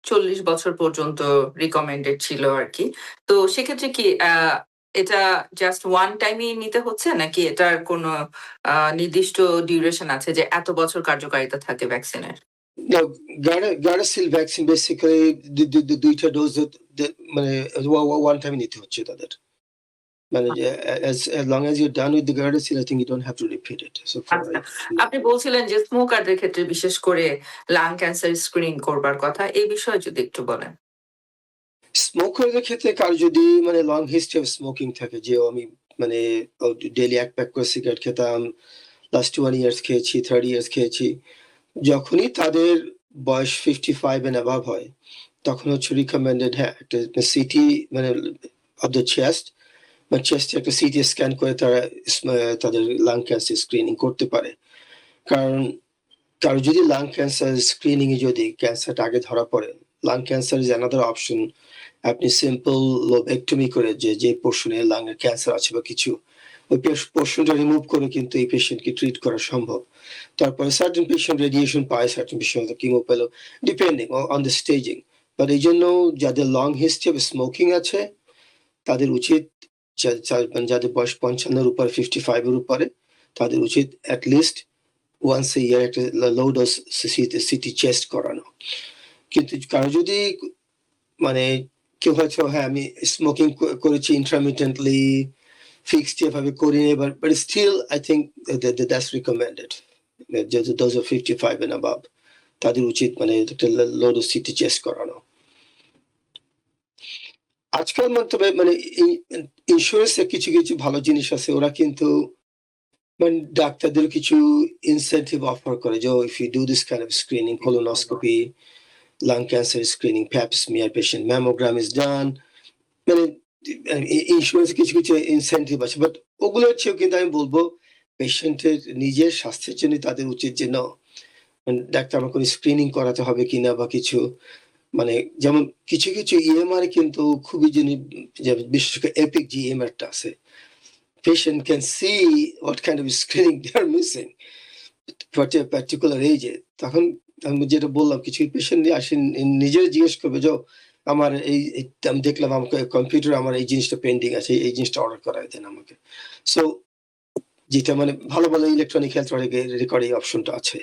৪০ বছর পর্যন্ত রিকমেন্ডেড ছিল আরকি। তো সেক্ষেত্রে কি এটা জাস্ট ওয়ান টাইমই নিতে হচ্ছে নাকি এটার কোনো নির্দিষ্ট ডিউরেশন আছে যে এত বছর কার্যকারিতা থাকে ভ্যাকসিনের? না, গার্ডাসিল ভ্যাকসিন বেসিক্যালি ২ টা ডোজ মানে ওয়ান টাইম নিতে হচ্ছে তাদের। মানে যে as long as you're done with the Gardasil, I think you don't have to repeat it. So for আচ্ছা। আপনি বলছিলেন যে স্মোকারদের ক্ষেত্রে বিশেষ করে লাং ক্যান্সার স্ক্রিনিং করবার কথা। এই বিষয়ে যদি একটু বলেন। স্মোকারদের ক্ষেত্রে কারো যদি মানে লং হিস্ট্রি অফ স্মোকিং থাকে যে আমি মানে ডেইলি ১ প্যাক করে সিগারেট খেতাম, লাস্ট 20 ইয়ার্স খেয়েছি, 30 ইয়ার্স খেয়েছি। যখনই তাদের বয়স 55 and above হয়, তখন হচ্ছে রিকমেন্ডেড হ্যাঁ, একটা সিটি মানে অফ দ্য চেস্ট বা চেস্টে একটা সিটি স্ক্যান করে তারা তাদের লাং ক্যান্সার স্ক্রিনিং করতে পারে। কারণ কারো যদি লাং ক্যান্সার স্ক্রিনিং এ যদি ক্যান্সারটা আগে ধরা পড়ে, lung cancer is another option. আপনি সিম্পল লোবেক্টমি করে যে পোর্শনে লাং এর ক্যান্সার আছে বা কিছু ওই পোর্শনটা রিমুভ করে কিন্তু এই পেশেন্টকে ট্রিট করা সম্ভব। তারপরে সার্টেন পেশেন্ট রেডিয়েশন পায়, সার্টেন পেশেন্ট কিমো পেল, depending on the staging. But এই জন্য যাদের লং হিস্ট্রি অফ স্মোকিং আছে তাদের উচিত মানে যাদের বয়স ৫৫ এর উপরে 55 এর উপরে তাদের উচিত অ্যাট লিস্ট ওয়ান্স এ ইয়ার একটা লো ডোজ সিটি চেস্ট করানো। কিন্তু কারো যদি মানে কেউ হয়তো হ্যাঁ আমি স্মোকিং করেছি ইন্টারমিটেন্টলি ফিক্সড এভাবে করিনি, but still I think that's recommended those of 55 and above তাদের উচিত মানে একটা লো ডোজ সিটি চেস্ট করানো। আজকাল তবে মানে ইন্স্যুরেন্সে কিছু কিছু ভালো জিনিস আছে, ওরা কিন্তু মানে ডাক্তারদের কিছু ইনসেন্টিভ অফার করে যে if you do this kind of screening, colonoscopy, lung cancer screening, pap smear, patient mammogram is done, মানে ইন্স্যুরেন্স কিছু কিছু ইনসেন্টিভ আছে, বাট ওগুলোর চেয়েও কিন্তু আমি বলবো পেশেন্টের নিজের স্বাস্থ্যের জন্য তাদের উচিত যে না ডাক্তার আমার কোনো স্ক্রিনিং করাতে হবে কিনা বা কিছু মানে যেমন কিছু কিছু ইএমআর কিন্তু খুবই বিশেষ করে এপিক যে ইএমআরটা আছে, patient can see what kind of screening they are missing for a particular age. তখন আমি যেটা বললাম কিছু পেশেন্ট নিয়ে আসেন নিজেরা জিজ্ঞেস করবে যে আমার আমি দেখলাম আমাকে কম্পিউটারে আমার এই জিনিসটা পেন্ডিং আছে, এই জিনিসটা অর্ডার করায় দেন আমাকে। সো যেটা মানে ভালো ভালো ইলেকট্রনিক হেলথ রেকর্ড এই অপশনটা আছে।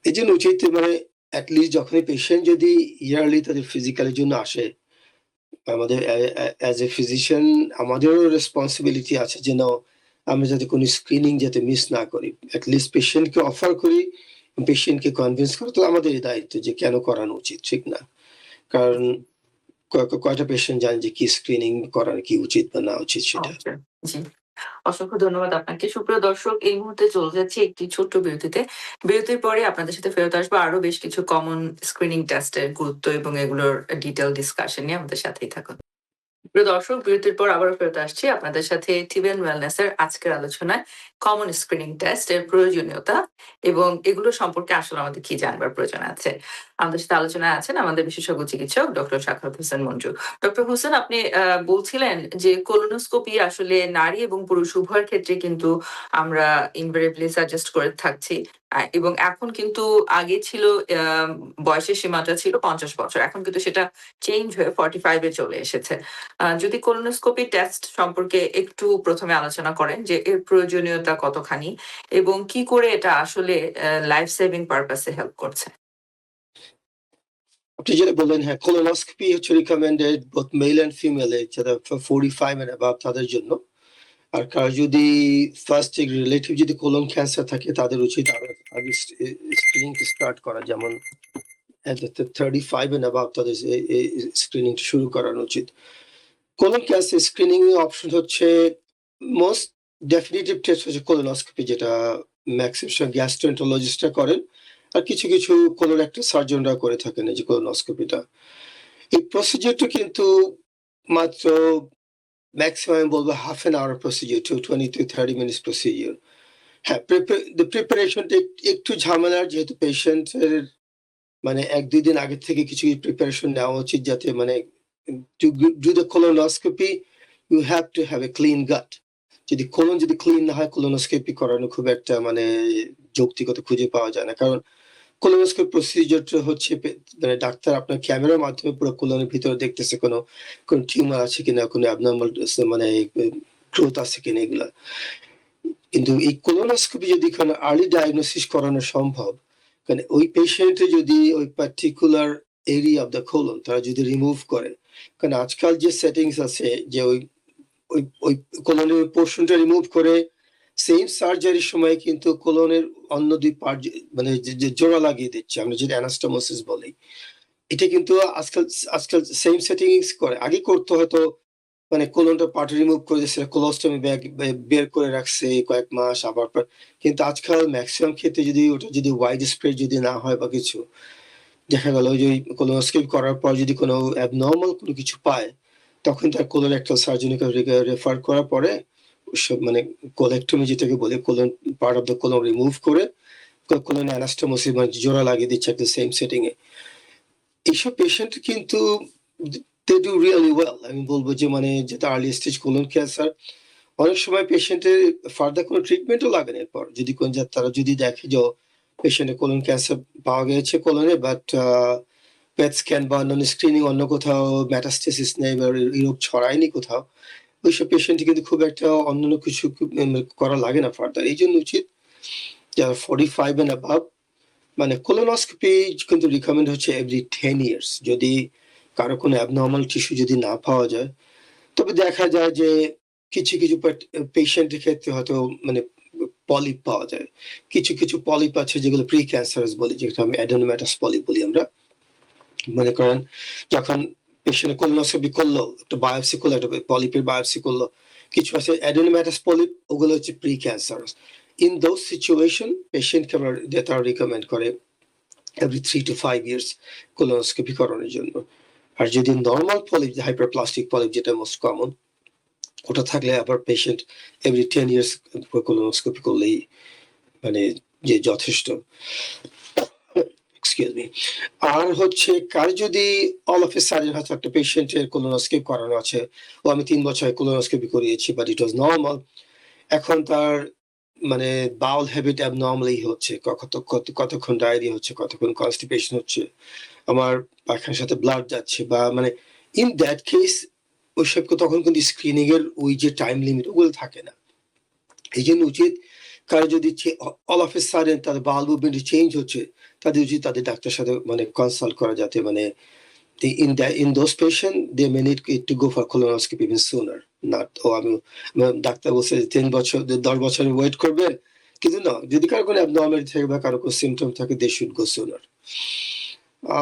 এই জন্য উচিত মানে অ্যাটলিস্ট যখনই পেশেন্ট যদি ইয়ারলি তাদের ফিজিক্যালের জন্য আসে, আমাদের অ্যাজ এ ফিজিশিয়ান আমাদেরও রেসপন্সিবিলিটি আছে যে না আমরা যাতে কোনো স্ক্রিনিং যাতে মিস না করি, অ্যাটলিস্ট পেশেন্টকে অফার করি, পেশেন্টকে কনভিন্স করা তো আমাদেরই দায়িত্ব যে কেন করানো উচিত, ঠিক না? কারণ কয়টা পেশেন্ট জানে যে কি স্ক্রিনিং করার কি উচিত বা না উচিত সেটা। জি। অসংখ্য ধন্যবাদ আপনাকে। সুপ্রিয় দর্শক, এই মুহূর্তে চলে যাচ্ছি একটি ছোট্ট বিরতিতে। বিরতির পরে আপনাদের সাথে ফেরত আসবো আরো বেশ কিছু কমন স্ক্রিনিং টেস্টের গুরুত্ব এবং এগুলোর ডিটেইল ডিসকাশন নিয়ে আমাদের সাথেই থাকুন। প্রিয় দর্শক, বিরতির পর আবারও ফেরত আসছি আপনাদের সাথে টিবেন ওয়েলনেস এর আজকের আলোচনায়। কমন স্ক্রিনিং টেস্ট এর প্রয়োজনীয়তা এবং এগুলো সম্পর্কে আসলে আমাদের কি জানবার প্রয়োজন আছে। আমাদের সাথে আলোচনায় আছেন আমাদের বিশেষজ্ঞ চিকিৎসক ডক্টর সাখাওয়াত হোসেন মঞ্জু। ডক্টর হোসেন, আপনি বলছিলেন যে কোলোনোস্কোপি আসলে নারী এবং পুরুষ উভয়ের ক্ষেত্রে কিন্তু আমরা ইনভেরিয়েবলি সাজেস্ট করে থাকছি। এবং এখন কিন্তু আগে ছিল আ বয়সের সীমাটা ছিল ৫০ বছর। এখন কিন্তু সেটা চেঞ্জ হয়ে 45 এ চলে এসেছে। যদি কোলোনোস্কোপি টেস্ট সম্পর্কে একটু ১ম এ আলোচনা করেন যে এর প্রয়োজনীয়তা কতখানি এবং কি করে এটা আসলে লাইফ সেভিং পারপাস এ হেল্প করছে? আপনি যেটা বললেন, হ্যাঁ, কোলোনোস্কোপি হচ্ছে recommended both male and female যারা 45 এন্ড অ্যাবাভ তাদের জন্য। আর কারো যদি ফার্স্ট ডিগ্রি রিলেটিভ যদি কোলন ক্যান্সার থাকে তাদের উচিত আগে স্ক্রিনিং স্টার্ট করা, যেমন 35 এন্ড অ্যাবাভ তাদের স্ক্রিনিং শুরু করানো উচিত। কোলন ক্যান্সার স্ক্রিনিং অপশন হচ্ছে মোস্ট ডেফিনিটিভ টেস্ট হচ্ছে কোলোনোস্কোপি, যেটা ম্যাক্সিমাম গ্যাস্ট্রোএন্টারোলজিস্টরা করেন, আর কিছু কিছু কোলোরেক্টাল সার্জনরা করে থাকেন এই যে কোলোনোস্কোপিটা। এই প্রসিডিউরটা কিন্তু মাত্র ম্যাক্সিমাম বলবো half an hour procedure, 20 to 30 minutes procedure. হ্যাঁ, প্রিপারেশনটা একটু ঝামেলার, যেহেতু পেশেন্টের মানে ১-২ দিন আগে থেকে কিছু প্রিপারেশন নেওয়া উচিত, যাতে মানে to do the colonoscopy you have to have a clean gut. যদি কোলন যদি ক্লিন না হয় কোলোনোস্কোপি করানো খুব একটা মানে যৌক্তিকতা খুঁজে পাওয়া যায় না। কারণ কোলোনোস্কোপি প্রসিডিউরটা হচ্ছে মানে ডাক্তার আপনার ক্যামেরার মাধ্যমে পুরো কোলনের ভিতরে দেখতেছে কোন টিউমার আছে কিনা, কোনো অ্যাবনরমাল মানে গ্রোথ আছে কিনা এগুলা। কিন্তু এই কোলোনোস্কোপি যদি কোনো আর্লি ডায়াগনোসিস করানো সম্ভব, কারণ ওই পেশেন্টে যদি ওই particular area of the colon তারা যদি রিমুভ করে, কারণ আজকাল যে সেটিংস আছে যে ওই ওই ওই কোলনের পোর্শনটা রিমুভ করে সেম সার্জারির সময় কিন্তু কোলনের অন্য ২ পার্ট মানে যে জোড়া লাগিয়ে দিচ্ছে, আমরা যেটা অ্যানাস্টোমোসিস বলি। এটা কিন্তু আজকাল সেম সেটিংস করে। আগে করতে হয়তো মানে কোলনটা পার্ট রিমুভ করে দিচ্ছে, কোলোস্টমি ব্যাগ বের করে রাখছে কয়েক মাস, আবার কিন্তু আজকাল ম্যাক্সিমাম ক্ষেত্রে যদি ওটা যদি ওয়াইড স্প্রেড যদি না হয় বা কিছু, দেখা গেল যে কোলোনোস্কোপি করার পর যদি কোনো অ্যাবনরমাল কোনো কিছু পায়, তখন তার কোলোরেক্টাল সার্জনকে রেফার করার পরে সব মানে কোলেক্টমি যেটাকে বলে, colon part of the colon remove করে কোলন অ্যানাস্টোমোসিস মানে জোড়া লাগিয়ে দিচ্ছে একটা সেম সেটিং এ। এইসব পেশেন্ট কিন্তু they do really well. আমি বলবো যে মানে যেটা আর্লি স্টেজ কোলন ক্যান্সার, অনেক সময় পেশেন্টের ফার্দার কোনো ট্রিটমেন্টও লাগে না এরপর। যদি তারা যদি দেখে যে পেশেন্টের কোলন ক্যান্সার পাওয়া গেছে কোলনে, বাট পেট স্ক্যান বা অন্যান্য স্ক্রিনিং অন্য কোথাও মেটাস্টেসিস নেই বা এই রোগ ছড়ায়নি কোথাও, ওইসব পেশেন্ট কিন্তু খুব একটা অন্যান্য কিছু করা লাগে না ফার্দার। এই জন্য উচিত যারা 45 এন্ড অ্যাবাভ মানে কোলোনোস্কোপি কিন্তু রিকমেন্ড হচ্ছে এভরি 10 ইয়ার্স। যদি কারো কোনো অ্যাবনরমাল টিস্যু যদি না পাওয়া যায়, তবে দেখা যায় যে কিছু পেশেন্টের ক্ষেত্রে হয়তো মানে পলিপ পাওয়া যায়। কিছু পলিপ আছে যেগুলো প্রি ক্যান্সারাস বলি, যেটা আমি অ্যাডেনোমাটাস পলিপ বলি আমরা। মনে করেন যখন পেশেন্ট কোলোনোস্কোপি করলো, একটা বায়োপসি করলো, একটা পলিপের বায়োপসি করলো, কিছু আছে অ্যাডেনোমাটাস পলিপ, ওগুলো হচ্ছে pre cancerous. In those situation পেশেন্টকে আমরা তারা রিকমেন্ড করে এভরি 3 to 5 ইয়ার্স কোলোনোস্কোপি করানোর জন্য। আর যদি নর্মাল পলিপ, হাইপারপ্লাস্টিক পলিপ যেটা মোস্ট কমন, ওটা থাকলে আবার পেশেন্ট এভরি 10 ইয়ার্স কোলোনোস্কোপি করলেই মানে যে যথেষ্ট। Excuse me. আর হচ্ছে কার যদি অল অফ এ সাডেন হয়তো একটা পেশেন্টের কোলোনোস্কোপি করানো আছে, ও আমি 3 বছর কোলোনোস্কোপি করিয়েছি বাট ইট ওয়াজ নরমাল, এখন তার মানে বাউল হ্যাবিট অ্যাবনর্মালি হচ্ছে, কতক্ষণ ডায়রিয়া হচ্ছে, কতক্ষণ কনস্টিপেশন হচ্ছে, আমার পায়খানার সাথে ব্লাড যাচ্ছে, বা মানে ইন দ্যাট কেস ওইসব তখন কিন্তু স্ক্রিনিং এর ওই যে টাইম লিমিট ওগুলো থাকে না। এই জন্য উচিত কারো যদি অল অফ এ সাডেন তাদের বাউল মুভমেন্ট চেঞ্জ হচ্ছে, তাদের উচিত তাদের ডাক্তারের সাথে মানে কনসাল্ট করা, যাতে মানে in those patients they may need to go for colonoscopy even sooner. Not আমি ডাক্তার বলছে 10 বছর 10 বছর ওয়েট করবেন, কিন্তু না, যদি কারো কোনো অ্যাবনর্মালিটি থাকে বা কারো কোনো সিমটম থাকে they should go sooner.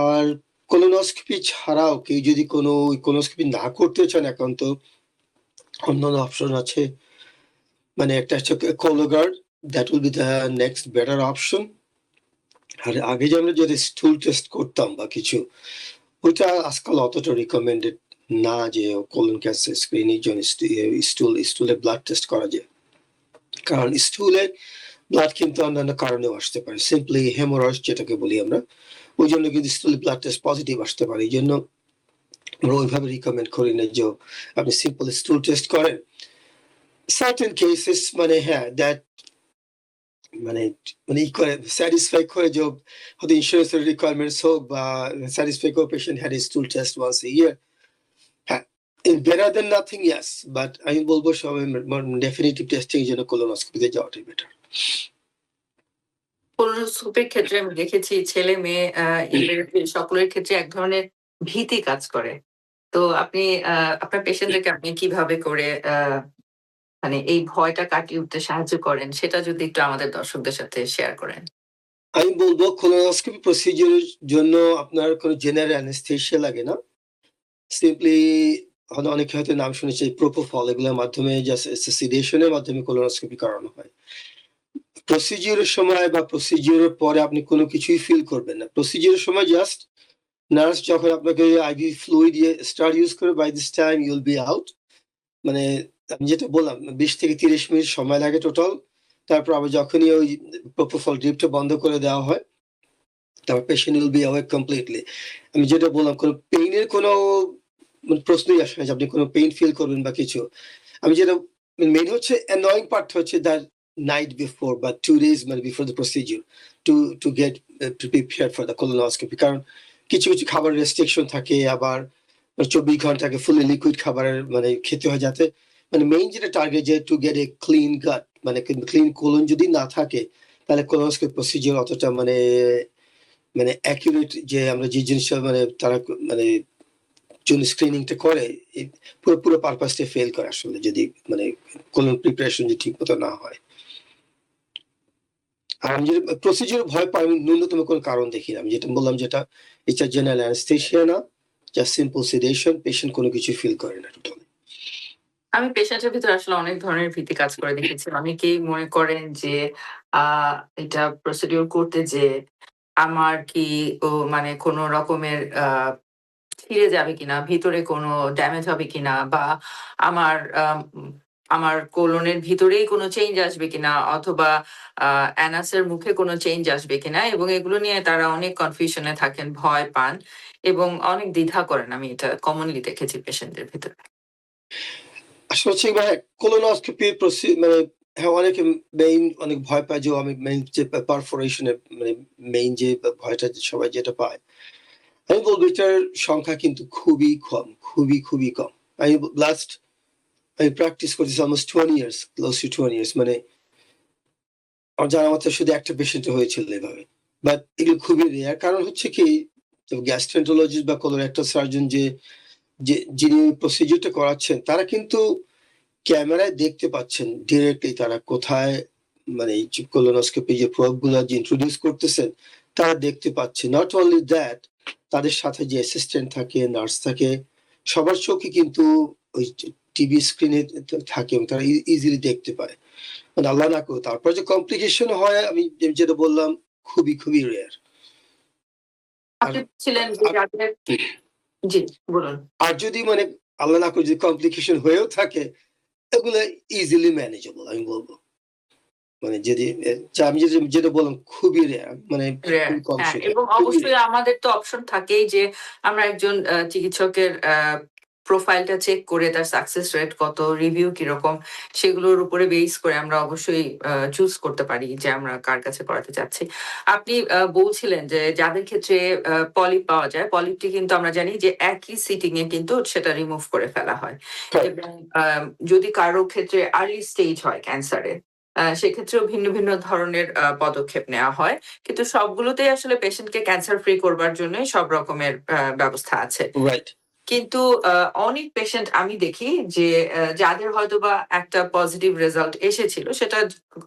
আর কোলোনোস্কোপি ছাড়াও কেউ যদি কোনো কোলোনোস্কোপি না করতে চান, একান্ত অন্যান্য অপশন আছে। মানে একটা হচ্ছে Cologuard, that will be the next better option. আর আগে যে আমরা যদি স্টুল টেস্ট করতাম বা কিছু, ওইটা আজকাল অতটা রিকমেন্ডেড না যে কোলন ক্যান্সার স্ক্রিনিং জন্য স্টুলে ব্লাড টেস্ট করা যায়। কারণ স্টুলে ব্লাড কিন্তু অন্যান্য কারণেও আসতে পারে। সিম্পলি হেমোরয়েড যেটাকে বলি আমরা। ওইজন্য কিন্তু স্টুলে ব্লাড টেস্ট পজিটিভ আসতে পারে। এইজন্য আমরা ওইভাবে রিকমেন্ড করি না যে আপনি সিম্পল স্টুল টেস্ট করেন। সার্টেন কেসেস মানে হ্যাঁ, দ্যাট মানে মানে ই করে স্যাটিসফাই করে যে হয়তো ইন্স্যুরেন্সের রিকোয়ারমেন্টস হোক বা স্যাটিসফাই করে patient had a stool test once a year. হ্যাঁ, better than nothing yes, but আমি বলবো সবাই ডেফিনিটিভ টেস্টিং এর জন্য কোলোনোস্কোপিতে যাওয়াটাই বেটার। কোলোনোস্কোপির ক্ষেত্রে আমি দেখেছি ছেলে মেয়ে ইনভেরিয়াবলি সকলের ক্ষেত্রে এক ধরনের ভীতি কাজ করে। তো আপনি আপনার পেশেন্টদেরকে আপনি কিভাবে করে মানে এই ভয়টা কাটিয়ে উঠতে সাহায্য করেন সেটা যদি একটু আমাদের দর্শকদের সাথে শেয়ার করেন। আমি বলবো কোলোনোস্কোপি প্রসিডিউরের জন্য আপনার কোনো জেনারেল অ্যানেস্থেশিয়া লাগে না। সিম্পলি অনেকে হয়তো নাম শুনেছে প্রোপোফল, এগুলোর মাধ্যমে জাস্ট সেডেশনের মাধ্যমে কোলোনোস্কোপি করানো হয়। প্রসিডিউরের সময় বা প্রসিডিউরের পরে আপনি কোনো কিছুই ফিল করবেন না। প্রসিডিউরের সময় জাস্ট নার্স যখন আপনাকে আইভি ফ্লুইড স্টার ইউজ করে, by this time you will be out. মানে আমি যেটা বললাম ২০ থেকে ৩০ মিনিট সময় লাগে টোটাল। তারপর আবার যখনই ওই প্রোপোফল ড্রিপটা বন্ধ করে দেওয়া হয়, তারপর patient will be awake completely. আমি যেটা বললাম কোনো পেইনের কোনো প্রশ্নই আসে না যে আপনি কোনো পেইন ফিল করবেন বা কিছু। আমি যেটা মেইন হচ্ছে অ্যানয়িং পার্ট হচ্ছে দ্যাট night before বা 2 days মানে before the procedure to get prepared for the colonoscopy. কারণ কিছু খাবার রেস্ট্রিকশন থাকে, আবার ২৪ ঘন্টা আগে ফুলি লিকুইড খাবারের মানে খেতে হয়, যাতে মানে মেইন যেটা টার্গেট যে টু গেট এ ক্লিন গাট, মানে ক্লিন কোলন যদি না থাকে তাহলে কোলোনোস্কোপি প্রসিডিউর অতটা মানে অ্যাকুরেট যে আমরা যে জিনিসটা মানে তারা মানে জন্য স্ক্রিনিংটা করে পুরো পারপাসটা ফেল করে আসলে, যদি মানে কোলন প্রিপারেশন যদি ঠিক মতো না হয়। আর আমি যেটা প্রসিডিউর ভয় পাই, আমি ন্যূনতম কোনো কারণ দেখি না। আমি যেটা বললাম যেটা এটা জেনারেল অ্যানেস্থেশিয়া না, জাস্ট সিম্পল সেডেশন, পেশেন্ট কোনো কিছু ফিল করে না টোটালি। আমি পেশেন্টের ভিতরে আসলে অনেক ধরনের ভীতি কাজ করে দেখেছি। অনেকেই মনে করেন যে আ এটা প্রসিডিউর করতে যেয়ে আমার কি মানে কোন রকমের ছিঁড়ে যাবে কিনা, ভিতরে কোনো ড্যামেজ হবে কিনা বা আমার আমার কোলনের ভিতরেই কোনো চেঞ্জ আসবে কিনা অথবা আ অ্যানাসের মুখে কোনো চেঞ্জ আসবে কিনা এবং এগুলো নিয়ে তারা অনেক কনফিউশন এ থাকেন, ভয় পান এবং অনেক দ্বিধা করেন। আমি এটা কমনলি দেখেছি পেশেন্টদের ভিতরে। আসলে হচ্ছে মানে কোলোনোস্কোপি মানে হ্যাঁ, অনেকে মেইন অনেক ভয় পায় যে আমি মেইন যে পারফোরেশন এর মানে মেইন যে ভয়টা সবাই যেটা পায়। আমি বলবো এটার সংখ্যা কিন্তু খুবই কম, খুবই কম। আমি লাস্ট আমি প্র্যাকটিস করতেছি almost 20 years, close two 20 years. মানে আমার জানা মতে শুধু একটা পেশেন্ট হয়েছিল এভাবে। বাট এগুলো খুবই রেয়ার। কারণ হচ্ছে কি গ্যাস্ট্রোএন্টারোলজিস্ট বা কোলোরেক্টাল সার্জন যিনি প্রসিডিউরটা করাচ্ছেন তারা কিন্তু ক্যামেরায় দেখতে পাচ্ছেন ডিরেক্টলি তারা কোথায় মানে এই যে কোলোনোস্কোপি যে প্রবগুলো যে ইন্ট্রোডিউস করতেছেন তারা দেখতে পাচ্ছে। নট অনলি দ্যাট, তাদের সাথে যে অ্যাসিস্ট্যান্ট থাকে, নার্স থাকে, সবার চোখে কিন্তু ওই টিভি স্ক্রিনে থাকে এবং তারা ইজিলি দেখতে পায়। মানে আল্লাহ না করুক তারপর যে কমপ্লিকেশন হয়, আমি যেটা বললাম খুবই রেয়ার। আর আপনি ছিলেন যে আর যাদের জি, বলুন। আর যদি মানে আল্লাহ না করুক যদি কমপ্লিকেশন হয়েও থাকে, এগুলো ইজিলি ম্যানেজেবল আমি বলব। মানে যদি আমি যেটা বললাম খুবই রেয়ার, মানে রেয়ার খুবই কম হ্যাঁ, সেটা, এবং খুবই অবশ্যই রেয়ার। আমাদের তো অপশন থাকেই যে আমরা একজন চিকিৎসকের প্রোফাইলটা চেক করে তার সাকসেস রেট কত, রিভিউ কিরকম সেগুলোর উপরে বেস করে আমরা অবশ্যই চুজ করতে পারি যে আমরা কার কাছে করাতে চাচ্ছি। আপনি বলছিলেন যে যাদের ক্ষেত্রে পলিপ পাওয়া যায়, পলিপটি কিন্তু আমরা জানি যে একই সিটিং এ কিন্তু সেটা রিমুভ করে ফেলা হয় এবং যদি কারো ক্ষেত্রে আর্লি স্টেজ হয় ক্যান্সারের সেক্ষেত্রেও ভিন্ন ধরনের পদক্ষেপ নেওয়া হয়। কিন্তু সবগুলোতেই আসলে পেশেন্টকে ক্যান্সার ফ্রি করবার জন্যই সব রকমের ব্যবস্থা আছে। রাইট। কিন্তু অনেক পেশেন্ট আমি দেখি যে যাদের হয়তোবা একটা পজিটিভ রেজাল্ট এসেছিল সেটা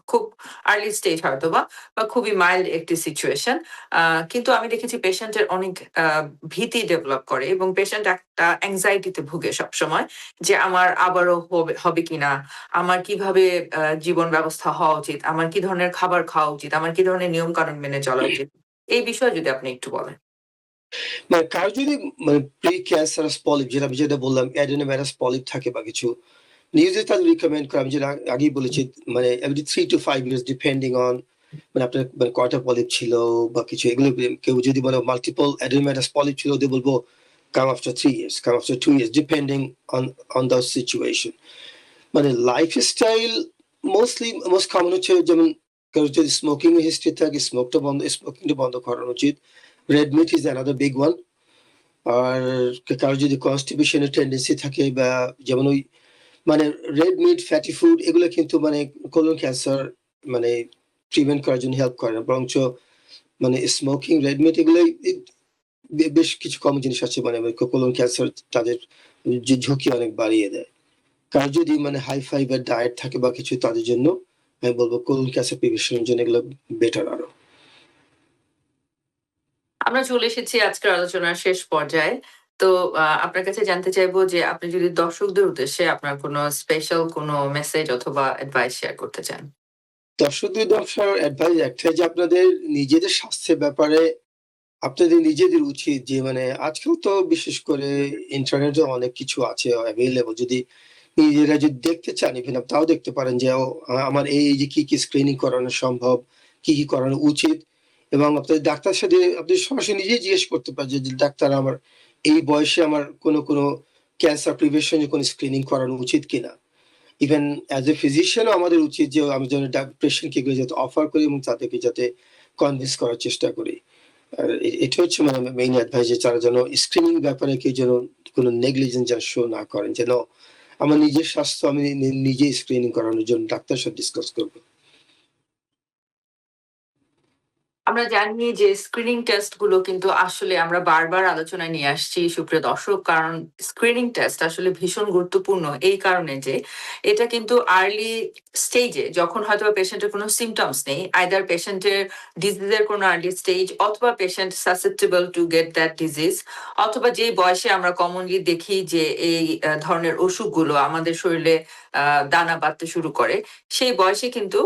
খুব আর্লি স্টেজ হয়তোবা বা খুবই মাইল্ড একটি সিচুয়েশন। আ কিন্তু আমি দেখেছি পেশেন্টের অনেক আ ভীতি ডেভেলপ করে এবং পেশেন্ট একটা anxiety তে ভুগে সবসময় যে আমার আবারও হবে কিনা? আমার কিভাবে জীবন ব্যবস্থা হওয়া উচিত? আমার কি ধরনের খাবার খাওয়া উচিত? আমার কি ধরনের নিয়ম-কানুন মেনে চলা উচিত? এই বিষয়ে যদি আপনি একটু বলেন। মানে কারো যদি মানে প্রি ক্যান্সারাস পলিপ, যেটা আমি যেটা বললাম অ্যাডেনোমায়াস পলিপ থাকে বা কিছু, নিউজে তাদের রিকমেন্ড করে, আমি যেটা আগেই বলেছি, মানে every 3 to 5 years depending on মানে আপনার মানে কয়টা পলিপ ছিল বা কিছু এগুলো। কেউ যদি বলে মাল্টিপল অ্যাডেনোমাটাস পলিপ ছিল, ওদের বলবো come after 3 years, come after 2 years, depending on the situation. মানে লাইফস্টাইল মোস্ট কমন হচ্ছে, যেমন কারোর যদি স্মোকিং হিস্ট্রি থাকে, স্মোকিংটা বন্ধ করানো উচিত। Red meat is another big one. আর কারোর যদি কনস্টিপেশনের টেন্ডেন্সি থাকে, বা যেমন ওই মানে রেড মিট, ফ্যাটি ফুড, এগুলো কিন্তু মানে কোলন ক্যান্সার মানে প্রিভেন্ট করার জন্য হেল্প করে না, বরঞ্চ মানে স্মোকিং, রেড মিট, এগুলো বেশ কিছু কম জিনিস আছে মানে কোলন ক্যান্সার তাদের যে ঝুঁকি অনেক বাড়িয়ে দেয়। কার যদি মানে হাই ফাইবার ডায়েট থাকে বা কিছু, তাদের জন্য আমি বলবো কোলন ক্যান্সার প্রিভেনশনের জন্য এগুলো বেটার আরো। আমরা চলে এসেছি আজকের আলোচনার শেষ পর্যায়ে। তো আপনার কাছে জানতে চাইবো যে আপনি যদি দর্শকদের উদ্দেশ্যে আপনার কোনো স্পেশাল কোনো মেসেজ অথবা অ্যাডভাইস শেয়ার করতে চান। দর্শকদের অ্যাডভাইস একটাই, যে আপনাদের নিজেদের স্বাস্থ্যের ব্যাপারে আপনাদের নিজেদের উচিত যে মানে আজকাল তো বিশেষ করে ইন্টারনেটে অনেক কিছু আছে অ্যাভেলেবল, যদি নিজেরা যদি দেখতে চান ইভেন তাও দেখতে পারেন যে আমার এই যে কি স্ক্রিনিং করানো সম্ভব, কি করানো উচিত, এবং আপনাদের ডাক্তারের সাথে আপনি সরাসরি নিজেই জিজ্ঞেস করতে পারেন যে ডাক্তার, আমার এই বয়সে আমার কোনো ক্যান্সার প্রিভেনশন কোনো স্ক্রিনিং করানো উচিত কিনা। ইভেন অ্যাজ এ ফিজিশিয়ানও আমাদের উচিত যে আমি যেন পেশেন্টকে যাতে অফার করি এবং তাদেরকে যাতে কনভিন্স করার চেষ্টা করি। আর এটা হচ্ছে মানে মেইন অ্যাডভাইস, যে তারা যেন স্ক্রিনিং ব্যাপারে কেউ যেন কোনো নেগলিজেন্স যেন শো না করেন, যেন আমার নিজের স্বাস্থ্য আমি নিজেই স্ক্রিনিং করানোর জন্য ডাক্তারের সাথে ডিসকাস করবো। আমরা জানি যে স্ক্রিনিং টেস্ট গুলো কিন্তু আসলে আমরা বারবার আলোচনায় নিয়ে আসছি সুপ্রিয় দর্শক, কারণ স্ক্রিনিং টেস্ট আসলে ভীষণ গুরুত্বপূর্ণ এই কারণে যে এটা কিন্তু আর্লি স্টেজে, যখন হয়তো পেশেন্টের কোনো সিমটমস নেই, আইদার পেশেন্টের ডিজিজের কোনো আর্লি স্টেজ, অথবা patient susceptible to get that disease, অথবা যে বয়সে আমরা কমনলি দেখি যে এই ধরনের অসুখগুলো আমাদের শরীরে দানা বাঁধতে শুরু করে, সেই বয়সে কিন্তু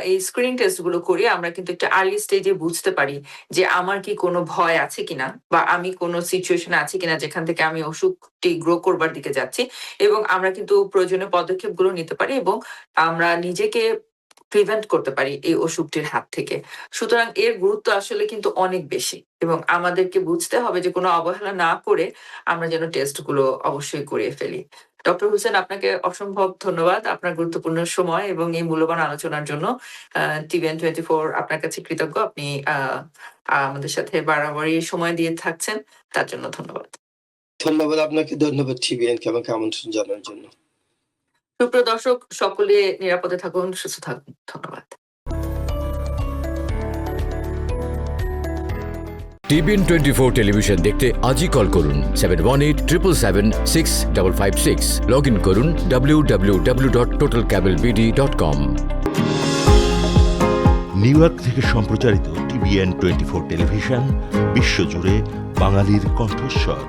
এই স্ক্রিনিং টেস্ট গুলো করি আমরা কিন্তু একটা আর্লি স্টেজে বুঝতে পারি যে আমার কি কোনো ভয় আছে কিনা, বা আমি কোনো সিচুয়েশনে আছি কিনা যেখান থেকে আমি অসুখটি গ্রো করবার দিকে যাচ্ছি, এবং আমরা কিন্তু প্রয়োজনীয় পদক্ষেপগুলো নিতে পারি এবং আমরা নিজেকে প্রিভেন্ট করতে পারি এই অসুখটির হাত থেকে। সুতরাং এর গুরুত্ব আসলে কিন্তু অনেক বেশি, এবং আমাদেরকে বুঝতে হবে যে কোনো অবহেলা না করে আমরা যেন টেস্ট গুলো অবশ্যই করিয়ে ফেলি। ডক্টর হোসেন, আপনাকে অসম্ভব ধন্যবাদ আপনার গুরুত্বপূর্ণ সময় এবং এই মূল্যবান আলোচনার জন্য। TVN24 আপনার কাছে কৃতজ্ঞ। আপনি আমাদের সাথে বারবারই সময় দিয়ে থাকছেন, তার জন্য ধন্যবাদ। ধন্যবাদ আপনাকে, ধন্যবাদ TVN-কে আমাকে আমন্ত্রণ জানানোর জন্য। সুপ্রিয় দর্শক, সকলে নিরাপদে থাকুন, সুস্থ থাকুন। ধন্যবাদ। TVN24 টেলিভিশন দেখতে আজই কল করুন 7187776556। লগ ইন করুন www.totalcablebd.com। নিউ ইয়র্ক থেকে সম্প্রচারিত TVN24 টেলিভিশন বিশ্বজুড়ে বাঙালির কণ্ঠস্বর।